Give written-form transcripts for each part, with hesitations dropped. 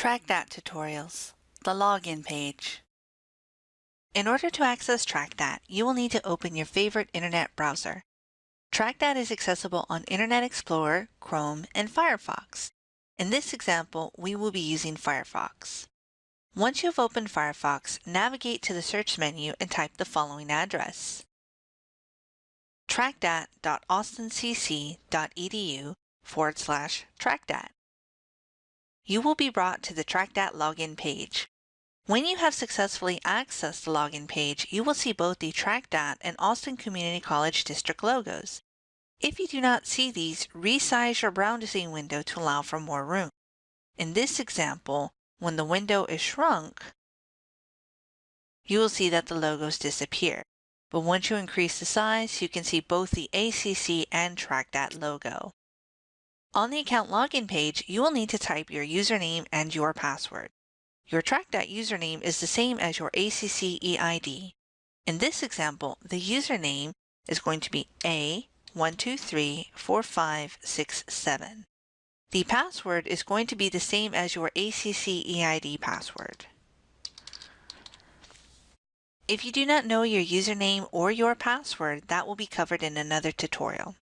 TracDat tutorials, the login page. In order to access TracDat, you will need to open your favorite internet browser. TracDat is accessible on Internet Explorer, Chrome, and Firefox. In this example, we will be using Firefox. Once you have opened Firefox, navigate to the search menu and type the following address: tracdat.austincc.edu/TracDat. You will be brought to the TracDat login page. When you have successfully accessed the login page, you will see both the TracDat and Austin Community College District logos. If you do not see these, resize your browsing window to allow for more room. In this example, when the window is shrunk, you will see that the logos disappear. But once you increase the size, you can see both the ACC and TracDat logo. On the account login page, you will need to type your username and your password. Your TracDat username is the same as your ACC EID. In this example, the username is going to be A1234567. The password is going to be the same as your ACC EID password. If you do not know your username or your password, that will be covered in another tutorial.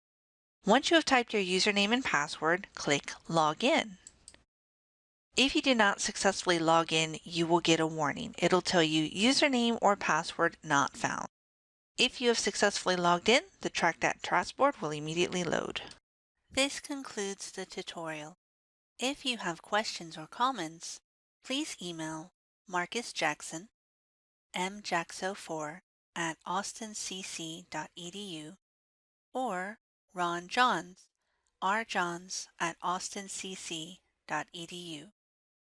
Once you have typed your username and password, click Login. If you did not successfully log in, you will get a warning. It'll tell you username or password not found. If you have successfully logged in, the TracDat dashboard will immediately load. This concludes the tutorial. If you have questions or comments, please email Marcus Jackson, mjaxo4@austincc.edu, or Ron Johns, rjohns@austincc.edu.